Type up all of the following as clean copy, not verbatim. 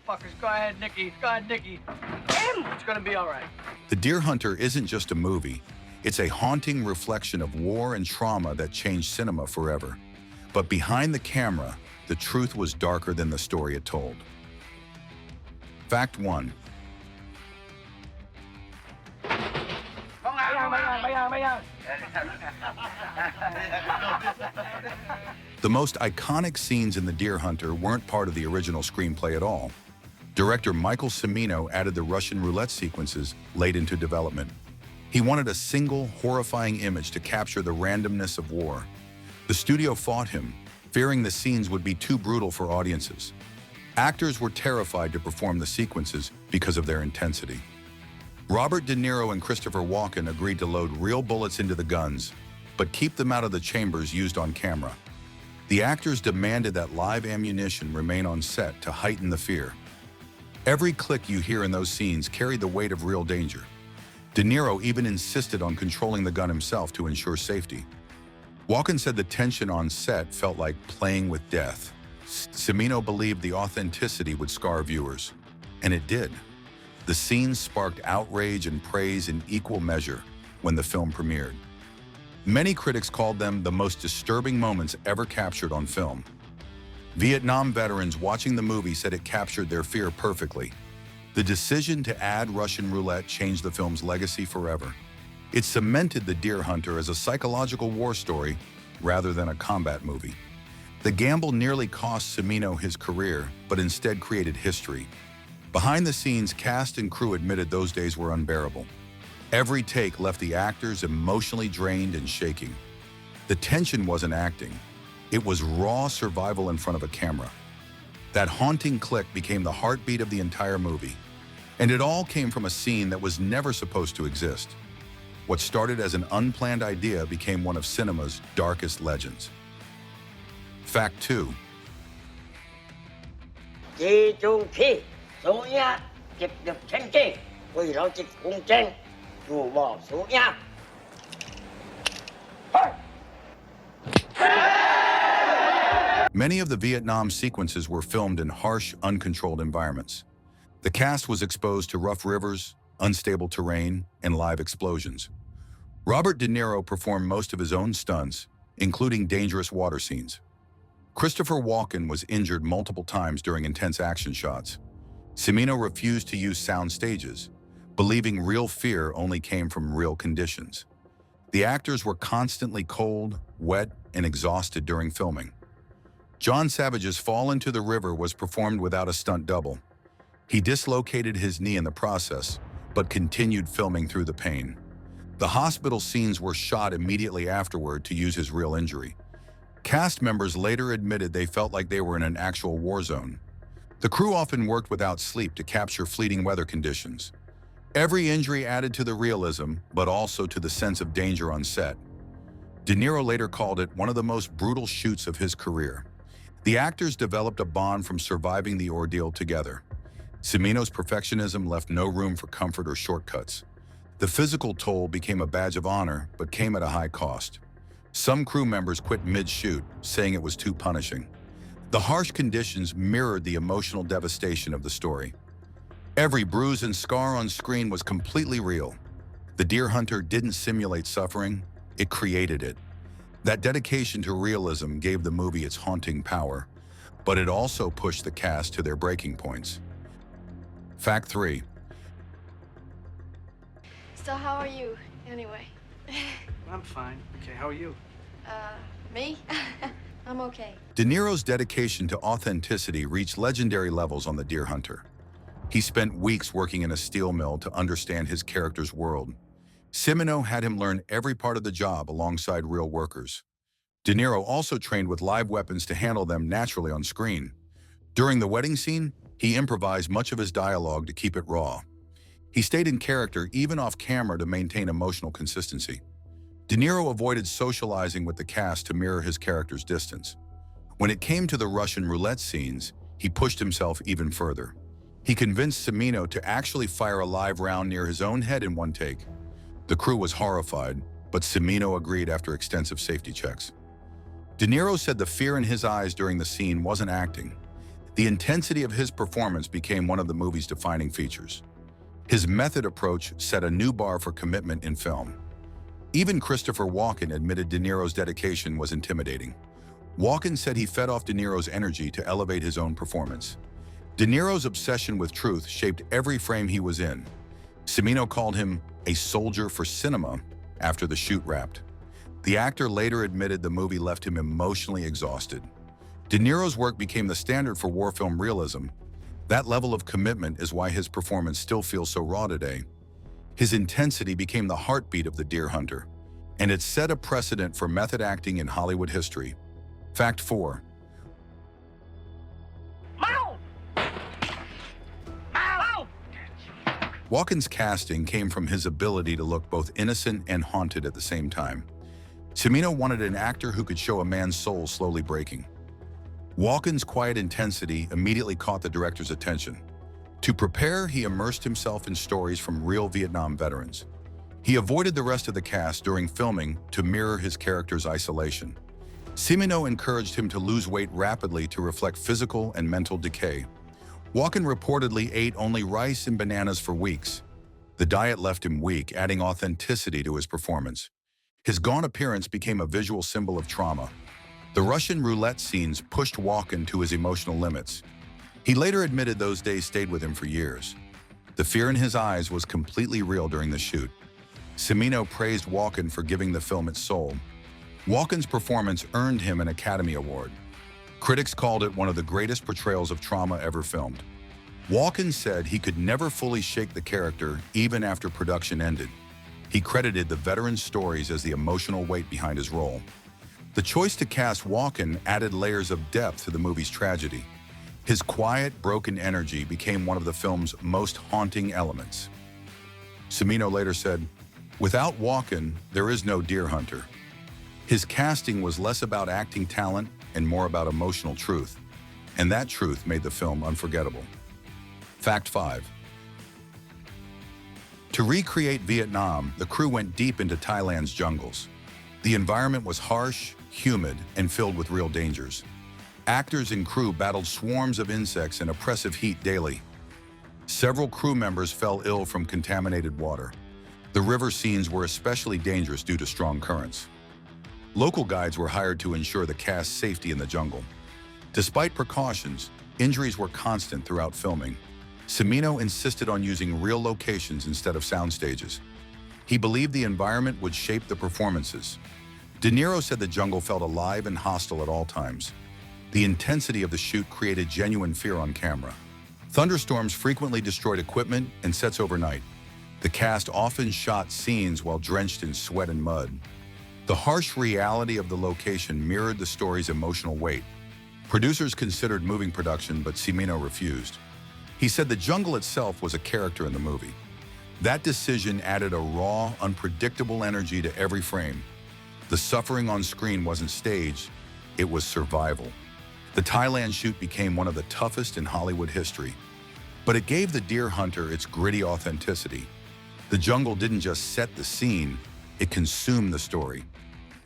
motherfuckers. Go ahead, Nicky. Go ahead, Nicky. It's gonna be all right. The Deer Hunter isn't just a movie. It's a haunting reflection of war and trauma that changed cinema forever. But behind the camera, the truth was darker than the story it told. Fact 1. The most iconic scenes in The Deer Hunter weren't part of the original screenplay at all. Director Michael Cimino added the Russian roulette sequences late into development. He wanted a single, horrifying image to capture the randomness of war. The studio fought him, fearing the scenes would be too brutal for audiences. Actors were terrified to perform the sequences because of their intensity. Robert De Niro and Christopher Walken agreed to load real bullets into the guns, but keep them out of the chambers used on camera. The actors demanded that live ammunition remain on set to heighten the fear. Every click you hear in those scenes carried the weight of real danger. De Niro even insisted on controlling the gun himself to ensure safety. Walken said the tension on set felt like playing with death. Cimino believed the authenticity would scar viewers, and it did. The scenes sparked outrage and praise in equal measure when the film premiered. Many critics called them the most disturbing moments ever captured on film. Vietnam veterans watching the movie said it captured their fear perfectly. The decision to add Russian roulette changed the film's legacy forever. It cemented The Deer Hunter as a psychological war story rather than a combat movie. The gamble nearly cost Cimino his career, but instead created history. Behind the scenes, cast and crew admitted those days were unbearable. Every take left the actors emotionally drained and shaking. The tension wasn't acting. It was raw survival in front of a camera. That haunting click became the heartbeat of the entire movie. And it all came from a scene that was never supposed to exist. What started as an unplanned idea became one of cinema's darkest legends. Fact 2. Many of the Vietnam sequences were filmed in harsh, uncontrolled environments. The cast was exposed to rough rivers, unstable terrain, and live explosions. Robert De Niro performed most of his own stunts, including dangerous water scenes. Christopher Walken was injured multiple times during intense action shots. Cimino refused to use sound stages, believing real fear only came from real conditions. The actors were constantly cold, wet, and exhausted during filming. John Savage's fall into the river was performed without a stunt double. He dislocated his knee in the process, but continued filming through the pain. The hospital scenes were shot immediately afterward to use his real injury. Cast members later admitted they felt like they were in an actual war zone. The crew often worked without sleep to capture fleeting weather conditions. Every injury added to the realism, but also to the sense of danger on set. De Niro later called it one of the most brutal shoots of his career. The actors developed a bond from surviving the ordeal together. Cimino's perfectionism left no room for comfort or shortcuts. The physical toll became a badge of honor, but came at a high cost. Some crew members quit mid-shoot, saying it was too punishing. The harsh conditions mirrored the emotional devastation of the story. Every bruise and scar on screen was completely real. The Deer Hunter didn't simulate suffering, it created it. That dedication to realism gave the movie its haunting power, but it also pushed the cast to their breaking points. Fact 3. So how are you, anyway? I'm fine. Okay, how are you? Me? I'm okay. De Niro's dedication to authenticity reached legendary levels on The Deer Hunter. He spent weeks working in a steel mill to understand his character's world. Cimino had him learn every part of the job alongside real workers. De Niro also trained with live weapons to handle them naturally on screen. During the wedding scene, he improvised much of his dialogue to keep it raw. He stayed in character even off camera to maintain emotional consistency. De Niro avoided socializing with the cast to mirror his character's distance. When it came to the Russian roulette scenes, he pushed himself even further. He convinced Cimino to actually fire a live round near his own head in one take. The crew was horrified, but Cimino agreed after extensive safety checks. De Niro said the fear in his eyes during the scene wasn't acting. The intensity of his performance became one of the movie's defining features. His method approach set a new bar for commitment in film. Even Christopher Walken admitted De Niro's dedication was intimidating. Walken said he fed off De Niro's energy to elevate his own performance. De Niro's obsession with truth shaped every frame he was in. Cimino called him a soldier for cinema after the shoot wrapped. The actor later admitted the movie left him emotionally exhausted. De Niro's work became the standard for war film realism. That level of commitment is why his performance still feels so raw today. His intensity became the heartbeat of the Deer Hunter, and it set a precedent for method acting in Hollywood history. Fact 4. Walken's casting came from his ability to look both innocent and haunted at the same time. Cimino wanted an actor who could show a man's soul slowly breaking. Walken's quiet intensity immediately caught the director's attention. To prepare, he immersed himself in stories from real Vietnam veterans. He avoided the rest of the cast during filming to mirror his character's isolation. Cimino encouraged him to lose weight rapidly to reflect physical and mental decay. Walken reportedly ate only rice and bananas for weeks. The diet left him weak, adding authenticity to his performance. His gaunt appearance became a visual symbol of trauma. The Russian roulette scenes pushed Walken to his emotional limits. He later admitted those days stayed with him for years. The fear in his eyes was completely real during the shoot. Cimino praised Walken for giving the film its soul. Walken's performance earned him an Academy Award. Critics called it one of the greatest portrayals of trauma ever filmed. Walken said he could never fully shake the character even after production ended. He credited the veteran's stories as the emotional weight behind his role. The choice to cast Walken added layers of depth to the movie's tragedy. His quiet, broken energy became one of the film's most haunting elements. Cimino later said, "Without Walken, there is no Deer Hunter." His casting was less about acting talent and more about emotional truth, and that truth made the film unforgettable. Fact 5. To recreate Vietnam, the crew went deep into Thailand's jungles. The environment was harsh, humid, and filled with real dangers. Actors and crew battled swarms of insects and oppressive heat daily. Several crew members fell ill from contaminated water. The river scenes were especially dangerous due to strong currents. Local guides were hired to ensure the cast's safety in the jungle. Despite precautions, injuries were constant throughout filming. Cimino insisted on using real locations instead of sound stages. He believed the environment would shape the performances. De Niro said the jungle felt alive and hostile at all times. The intensity of the shoot created genuine fear on camera. Thunderstorms frequently destroyed equipment and sets overnight. The cast often shot scenes while drenched in sweat and mud. The harsh reality of the location mirrored the story's emotional weight. Producers considered moving production, but Cimino refused. He said the jungle itself was a character in the movie. That decision added a raw, unpredictable energy to every frame. The suffering on screen wasn't staged, it was survival. The Thailand shoot became one of the toughest in Hollywood history, but it gave the Deer Hunter its gritty authenticity. The jungle didn't just set the scene, it consumed the story.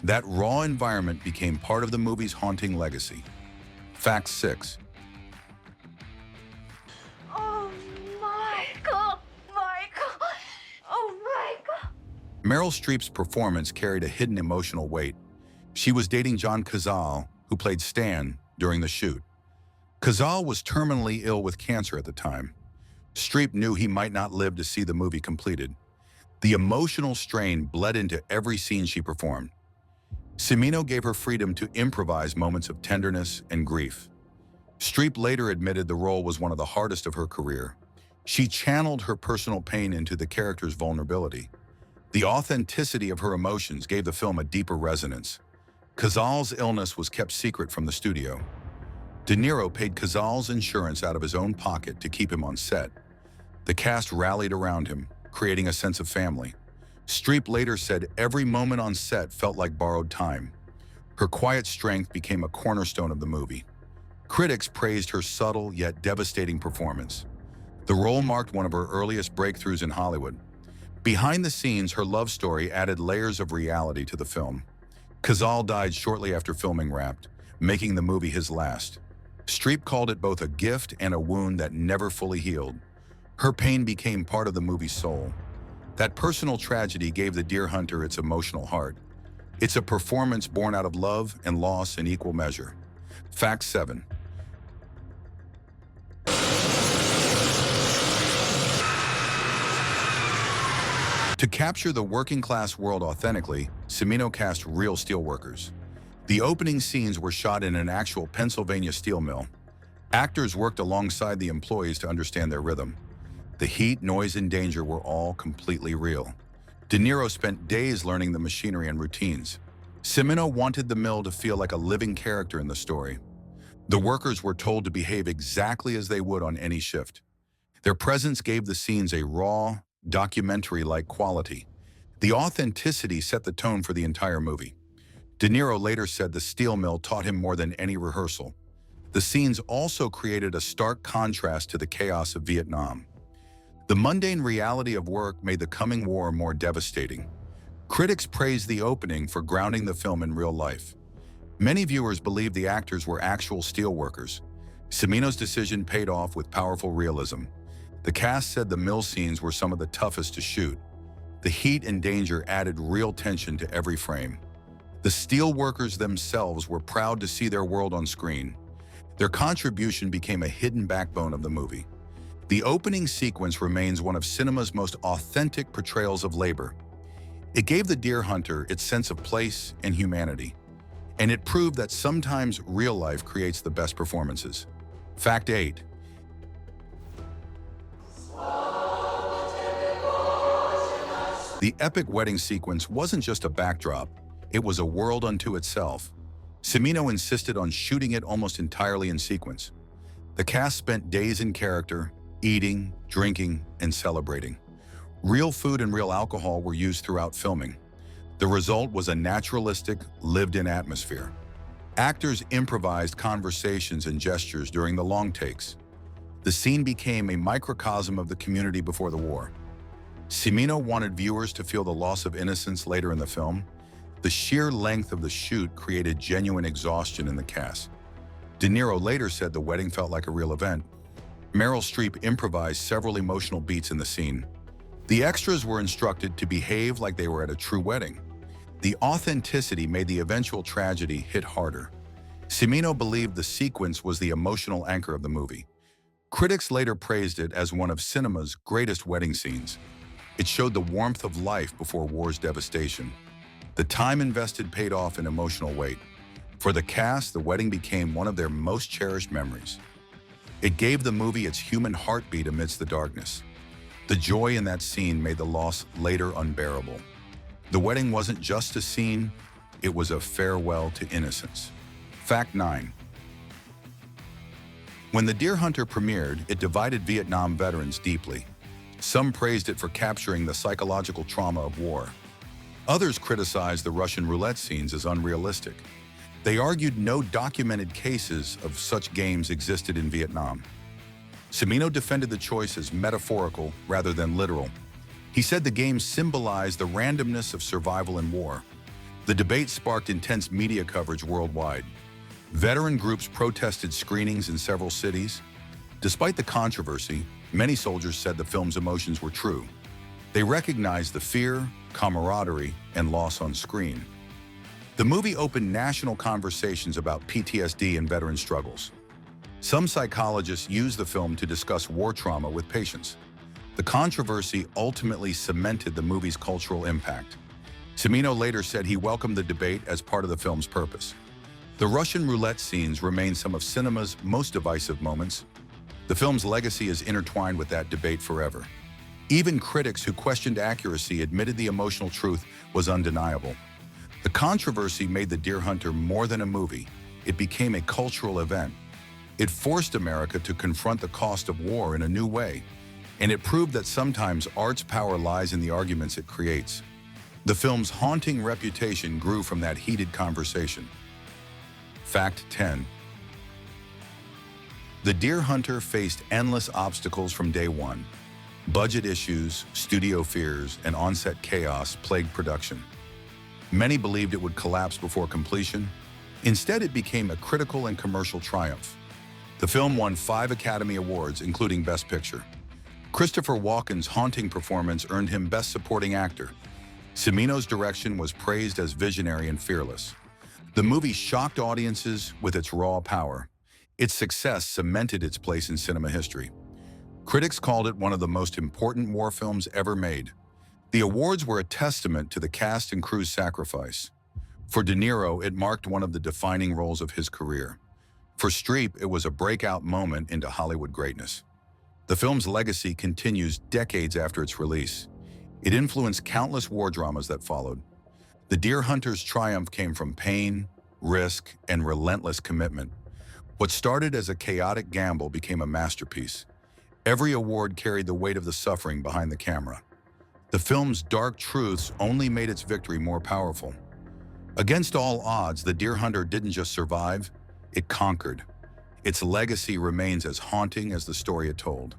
That raw environment became part of the movie's haunting legacy. Fact 6. Oh, Michael! Michael! Oh, Michael! Meryl Streep's performance carried a hidden emotional weight. She was dating John Cazale, who played Stan, during the shoot. Cazale was terminally ill with cancer at the time. Streep knew he might not live to see the movie completed. The emotional strain bled into every scene she performed. Cimino gave her freedom to improvise moments of tenderness and grief. Streep later admitted the role was one of the hardest of her career. She channeled her personal pain into the character's vulnerability. The authenticity of her emotions gave the film a deeper resonance. Cazale's illness was kept secret from the studio. De Niro paid Cazale's insurance out of his own pocket to keep him on set. The cast rallied around him, creating a sense of family. Streep later said every moment on set felt like borrowed time. Her quiet strength became a cornerstone of the movie. Critics praised her subtle yet devastating performance. The role marked one of her earliest breakthroughs in Hollywood. Behind the scenes, her love story added layers of reality to the film. Cazale died shortly after filming wrapped, making the movie his last. Streep called it both a gift and a wound that never fully healed. Her pain became part of the movie's soul. That personal tragedy gave The Deer Hunter its emotional heart. It's a performance born out of love and loss in equal measure. Fact 7. To capture the working-class world authentically, Cimino cast real steelworkers. The opening scenes were shot in an actual Pennsylvania steel mill. Actors worked alongside the employees to understand their rhythm. The heat, noise, and danger were all completely real. De Niro spent days learning the machinery and routines. Cimino wanted the mill to feel like a living character in the story. The workers were told to behave exactly as they would on any shift. Their presence gave the scenes a raw, documentary-like quality. The authenticity set the tone for the entire movie. De Niro later said the steel mill taught him more than any rehearsal. The scenes also created a stark contrast to the chaos of Vietnam. The mundane reality of work made the coming war more devastating. Critics praised the opening for grounding the film in real life. Many viewers believed the actors were actual steelworkers. Cimino's decision paid off with powerful realism. The cast said the mill scenes were some of the toughest to shoot. The heat and danger added real tension to every frame. The steelworkers themselves were proud to see their world on screen. Their contribution became a hidden backbone of the movie. The opening sequence remains one of cinema's most authentic portrayals of labor. It gave The Deer Hunter its sense of place and humanity, and it proved that sometimes real life creates the best performances. Fact 8. The epic wedding sequence wasn't just a backdrop, it was a world unto itself. Cimino insisted on shooting it almost entirely in sequence. The cast spent days in character, eating, drinking, and celebrating. Real food and real alcohol were used throughout filming. The result was a naturalistic, lived-in atmosphere. Actors improvised conversations and gestures during the long takes. The scene became a microcosm of the community before the war. Cimino wanted viewers to feel the loss of innocence later in the film. The sheer length of the shoot created genuine exhaustion in the cast. De Niro later said the wedding felt like a real event. Meryl Streep improvised several emotional beats in the scene. The extras were instructed to behave like they were at a true wedding. The authenticity made the eventual tragedy hit harder. Cimino believed the sequence was the emotional anchor of the movie. Critics later praised it as one of cinema's greatest wedding scenes. It showed the warmth of life before war's devastation. The time invested paid off in emotional weight. For the cast, the wedding became one of their most cherished memories. It gave the movie its human heartbeat amidst the darkness. The joy in that scene made the loss later unbearable. The wedding wasn't just a scene, it was a farewell to innocence. Fact 9. When The Deer Hunter premiered, it divided Vietnam veterans deeply. Some praised it for capturing the psychological trauma of war. Others criticized the Russian roulette scenes as unrealistic. They argued no documented cases of such games existed in Vietnam. Cimino defended the choice as metaphorical rather than literal. He said the games symbolized the randomness of survival in war. The debate sparked intense media coverage worldwide. Veteran groups protested screenings in several cities. Despite the controversy, many soldiers said the film's emotions were true. They recognized the fear, camaraderie, and loss on screen. The movie opened national conversations about PTSD and veteran struggles. Some psychologists used the film to discuss war trauma with patients. The controversy ultimately cemented the movie's cultural impact. Cimino later said he welcomed the debate as part of the film's purpose. The Russian roulette scenes remain some of cinema's most divisive moments. The film's legacy is intertwined with that debate forever. Even critics who questioned accuracy admitted the emotional truth was undeniable. The controversy made The Deer Hunter more than a movie. It became a cultural event. It forced America to confront the cost of war in a new way, and it proved that sometimes art's power lies in the arguments it creates. The film's haunting reputation grew from that heated conversation. Fact 10. The Deer Hunter faced endless obstacles from day one. Budget issues, studio fears, and on-set chaos plagued production. Many believed it would collapse before completion. Instead, it became a critical and commercial triumph. The film won 5 Academy Awards, including Best Picture. Christopher Walken's haunting performance earned him Best Supporting Actor. Cimino's direction was praised as visionary and fearless. The movie shocked audiences with its raw power. Its success cemented its place in cinema history. Critics called it one of the most important war films ever made. The awards were a testament to the cast and crew's sacrifice. For De Niro, it marked one of the defining roles of his career. For Streep, it was a breakout moment into Hollywood greatness. The film's legacy continues decades after its release. It influenced countless war dramas that followed. The Deer Hunter's triumph came from pain, risk, and relentless commitment. What started as a chaotic gamble became a masterpiece. Every award carried the weight of the suffering behind the camera. The film's dark truths only made its victory more powerful. Against all odds, The Deer Hunter didn't just survive, it conquered. Its legacy remains as haunting as the story it told.